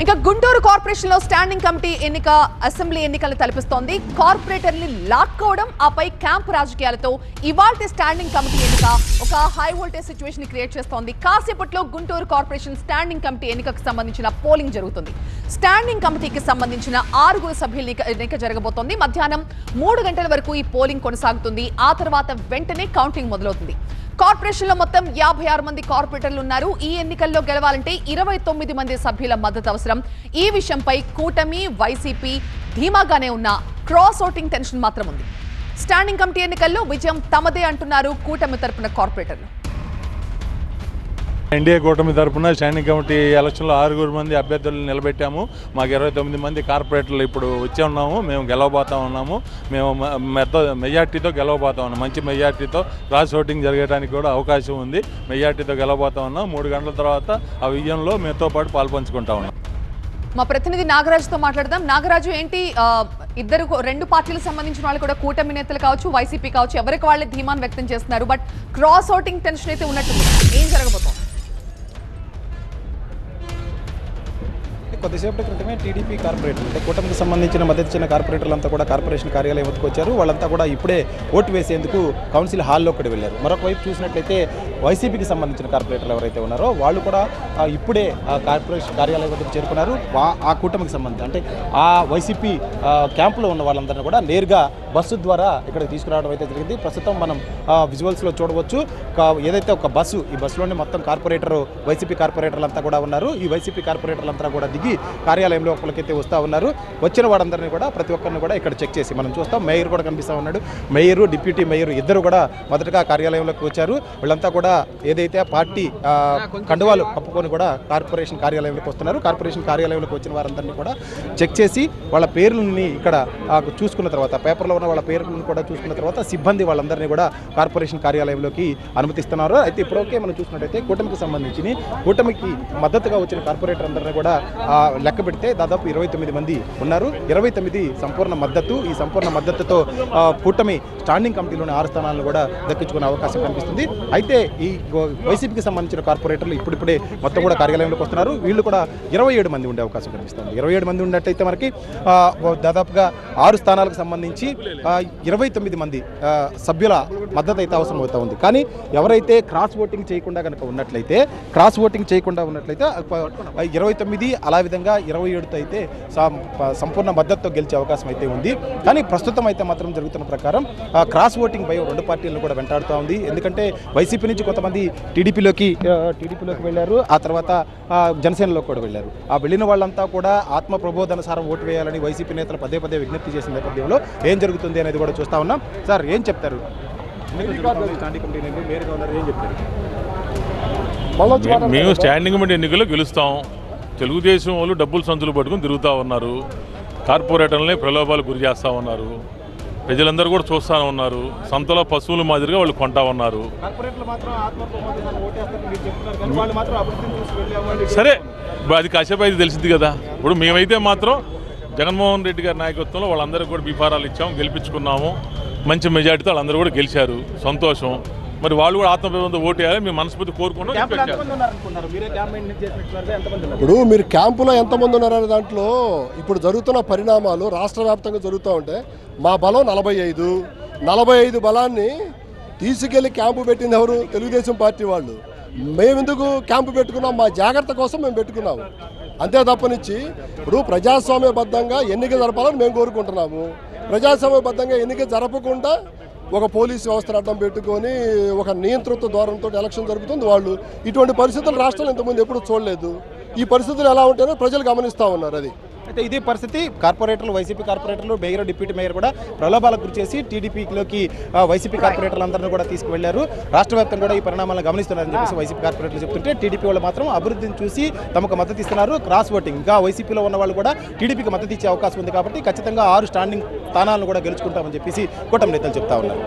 ఇంకా గుంటూరు కార్పొరేషన్ లో standing committee ఎన్నిక అసెంబ్లీ ఎన్నికలు తలపిస్తోంది. కార్పొరేటర్ని లాక్కోవడం ఆపై క్యాంప్ రాజకీయాలతో ఇవాల్టి స్టాండింగ్ కమిటీ ఎన్నిక ఒక హై వోల్టేజ్ సిచ్యువేషన్ క్రియేట్ చేస్తోంది. కాసేపట్లో గుంటూరు కార్పొరేషన్ స్టాండింగ్ కమిటీ ఎన్నికకు సంబంధించిన పోలింగ్ జరుగుతుంది. స్టాండింగ్ కమిటీకి సంబంధించిన 6 సభ్యుల ఎన్నిక జరగబోతోంది. మధ్యాహ్నం 3 గంటల వరకు ఈ పోలింగ్ కొనసాగుతుంది. ఆ తర్వాత వెంటనే కౌంటింగ్ మొదలవుతుంది. కార్పొరేషన్ లో మొత్తం 56 మంది కార్పొరేటర్లు ఉన్నారు. ఈ ఎన్నికల్లో గెలవాలంటే 29 మంది సభ్యుల మద్దతు అవసరం. ఈ విషయంపై కూటమి, వైసీపీ ధీమాగానే ఉన్న క్రాస్ ఓటింగ్ టెన్షన్ మాత్రం ఉంది. స్టాండింగ్ కమిటీ ఎన్నికల్లో విజయం తమదే అంటున్నారు కూటమి తరపున కార్పొరేటర్లు. ఎన్డీఏ కూటమి తరఫున స్టాండింగ్ కమిటీ ఎలక్షన్లో 6 మంది అభ్యర్థులను నిలబెట్టాము. మాకు 29 మంది కార్పొరేటర్లు ఇప్పుడు వచ్చి ఉన్నాము. మేము గెలవబోతా ఉన్నాము. మేము మెజార్టీతో గెలవబోతా ఉన్నాము. మంచి మెజార్టీతో క్రాస్ ఓటింగ్ జరగడానికి కూడా అవకాశం ఉంది. మెజార్టీతో గెలవబోతా ఉన్నాం. 3 గంటల తర్వాత ఆ విజయంలో మీతో పాటు పాల్పంచుకుంటా ఉన్నాం. మా ప్రతినిధి నాగరాజుతో మాట్లాడదాం. నాగరాజు, ఏంటి రెండు పార్టీలకు సంబంధించిన వాళ్ళు కూడా కూటమి నేతలు కావచ్చు, వైసీపీ కావచ్చు, ఎవరికి వాళ్ళే ధీమాన్ని వ్యక్తం చేస్తున్నారు. బట్ క్రాస్ ఓటింగ్ టెన్షన్ అయితే ఉన్నట్టుంది. ఏం జరగబోతోంది? కొద్దిసేపటి క్రితమే టీడీపీ కార్పొరేటర్ అంటే కూటమికి సంబంధించిన మద్దతు ఇచ్చిన కార్పొరేటర్లంతా కూడా కార్పొరేషన్ కార్యాలయం వద్దకు వచ్చారు. వాళ్ళంతా కూడా ఇప్పుడే ఓటు వేసేందుకు కౌన్సిల్ హాల్లో కూడా వెళ్ళారు. మరొక వైపు చూసినట్లయితే వైసీపీకి సంబంధించిన కార్పొరేటర్లు ఎవరైతే ఉన్నారో వాళ్ళు కూడా ఇప్పుడే కార్పొరేషన్ కార్యాలయం వద్దకు చేరుకున్నారు. ఆ కూటమికి సంబంధించి అంటే ఆ వైసీపీ క్యాంపులో ఉన్న వాళ్ళందరినీ కూడా నేరుగా బస్సు ద్వారా ఇక్కడికి తీసుకురావడం అయితే జరిగింది. ప్రస్తుతం మనం విజువల్స్లో చూడవచ్చు. ఏదైతే ఒక బస్సు, ఈ బస్సులోనే మొత్తం వైసీపీ కార్పొరేటర్లంతా కూడా ఉన్నారు. ఈ వైసీపీ కార్పొరేటర్లంతా కూడా దిగి కార్యాలయంలో ఒకరికైతే వస్తూ ఉన్నారు. వచ్చిన వారందరినీ కూడా ప్రతి ఒక్కరిని కూడా ఇక్కడ చెక్ చేసి మనం చూస్తాం. మేయర్ కూడా కనిపిస్తూ ఉన్నాడు. మేయరు, డిప్యూటీ మేయర్ ఇద్దరు కూడా మొదటగా కార్యాలయంలోకి వచ్చారు. వీళ్ళంతా కూడా ఏదైతే పార్టీ కండువాలు కప్పుకొని కూడా కార్పొరేషన్ కార్యాలయంలోకి వస్తున్నారు. కార్పొరేషన్ కార్యాలయంలోకి వచ్చిన వారందరినీ కూడా చెక్ చేసి వాళ్ళ పేర్లని ఇక్కడ చూసుకున్న తర్వాత, పేపర్లో ఉన్న వాళ్ళ పేర్లను కూడా చూసుకున్న తర్వాత సిబ్బంది వాళ్ళందరినీ కూడా కార్పొరేషన్ కార్యాలయంలోకి అనుమతిస్తున్నారు. అయితే ఇప్పటికే మనం చూసినట్టయితే కూటమికి మద్దతుగా వచ్చిన కార్పొరేటర్ అందరినీ కూడా లెక్క పెడితే దాదాపు 29 మంది ఉన్నారు. 29 సంపూర్ణ మద్దతు. ఈ సంపూర్ణ మద్దతుతో కూటమి స్టాండింగ్ కమిటీలోని 6 స్థానాలను కూడా దక్కించుకునే అవకాశం కనిపిస్తుంది. అయితే ఈ వైసీపీకి సంబంధించిన కార్పొరేటర్లు ఇప్పుడిప్పుడే మొత్తం కూడా కార్యాలయంలోకి వస్తున్నారు. వీళ్ళు కూడా 27 మంది ఉండే అవకాశం కనిపిస్తుంది. 27 మంది ఉన్నట్టయితే మనకి దాదాపుగా 6 స్థానాలకు సంబంధించి 29 మంది సభ్యుల మద్దతు అయితే అవసరం అవుతా ఉంది. కానీ ఎవరైతే క్రాస్ ఓటింగ్ చేయకుండా కనుక ఉన్నట్లయితే 29 అలా విధంగా 27తో అయితే సంపూర్ణ మద్దతుతో గెలిచే అవకాశం అయితే ఉంది. కానీ ప్రస్తుతం అయితే మాత్రం జరుగుతున్న ప్రకారం క్రాస్ ఓటింగ్ భయం 2 పార్టీలను కూడా వెంటాడుతూ ఉంది. ఎందుకంటే వైసీపీ నుంచి కొంతమంది టీడీపీలోకి వెళ్ళారు. ఆ తర్వాత జనసేనలోకి కూడా వెళ్ళారు. ఆ వెళ్ళిన వాళ్ళంతా కూడా ఆత్మ ప్రబోధనసారం ఓటు వేయాలని వైసీపీ నేతలు పదే విజ్ఞప్తి చేసిన నేపథ్యంలో ఏం జరుగుతుంది అనేది కూడా చూస్తా ఉన్నాం. సార్, ఏం చెప్తారు? మేము స్టాండింగ్ కమిటీ ఎన్నికల్లో గెలుస్తాం. తెలుగుదేశం వాళ్ళు డబ్బులు సంచులు పట్టుకుని తిరుగుతూ ఉన్నారు. కార్పొరేటర్లని ప్రలోభాలు గురి చేస్తూ ఉన్నారు. ప్రజలందరూ కూడా చూస్తూ ఉన్నారు. సంతలో పశువుల మాదిరిగా వాళ్ళు కొంటా ఉన్నారు. సరే, అది కాసేపు అయితే తెలిసింది కదా. ఇప్పుడు మేమైతే మాత్రం జగన్మోహన్ రెడ్డి గారి నాయకత్వంలో వాళ్ళందరికీ కూడా బీఫారాలు ఇచ్చాము, గెలిపించుకున్నాము. మంచి మెజార్టీతో వాళ్ళందరూ కూడా గెలిచారు. సంతోషం. మరి వాళ్ళు కూడా ఆత్మప్రభంతో ఓటు వేయాలని మేము మనస్ఫూర్తి కోరుకున్నాం. ఇప్పుడు మీరు క్యాంపులో ఎంతమంది ఉన్నారనే దాంట్లో ఇప్పుడు జరుగుతున్న పరిణామాలు రాష్ట్ర వ్యాప్తంగా జరుగుతూ ఉంటే మా బలం 45 బలాన్ని తీసుకెళ్లి క్యాంపు పెట్టింది ఎవరు? తెలుగుదేశం పార్టీ వాళ్ళు. మేమెందుకు క్యాంపు పెట్టుకున్నాం? మా జాగ్రత్త కోసం మేము పెట్టుకున్నాము. అంతే తప్పనిచ్చి ఇప్పుడు ప్రజాస్వామ్యబద్ధంగా ఎన్నిక జరపాలని మేము కోరుకుంటున్నాము. ప్రజాస్వామ్యబద్ధంగా ఎన్నిక జరపకుండా ఒక పోలీసు వ్యవస్థను అడ్డం పెట్టుకొని ఒక నియంతృత్వ ధోరణితో ఎలక్షన్ జరుగుతుంది. వాళ్ళు ఇటువంటి పరిస్థితులు రాష్ట్రంలో ఇంతకుముందు ఎప్పుడు చూడలేదు. ఈ పరిస్థితులు ఎలా ఉంటాయో ప్రజలు గమనిస్తూ ఉన్నారు. అది అయితే ఇదే పరిస్థితి కార్పొరేటర్లు, వైసీపీ కార్పొరేటర్లు, మేయర్, డిప్యూటీ మేయర్ కూడా ప్రలోభాలకు గురి చేసి టీడీపీలోకి వైసీపీ కార్పొరేటర్లందరినీ కూడా తీసుకువెళ్లారు. రాష్ట్ర వ్యాప్తంగా కూడా ఈ పరిణామాలను గమనిస్తున్నారని చెప్పేసి వైసీపీ కార్పొరేటర్లు చెప్తుంటే, టీడీపీ వాళ్ళు మాత్రం అభివృద్ధిని చూసి తమకు మద్దతు ఇస్తున్నారు. క్రాస్ ఓటింగ్ ఇంకా వైసీపీలో ఉన్న వాళ్ళు కూడా టీడీపీకి మద్దతు ఇచ్చే అవకాశం ఉంది. కాబట్టి ఖచ్చితంగా 6 స్టాండింగ్ స్థానాలను కూడా గెలుచుకుంటామని చెప్పేసి కూటమి నేతలు చెప్తా ఉన్నారు.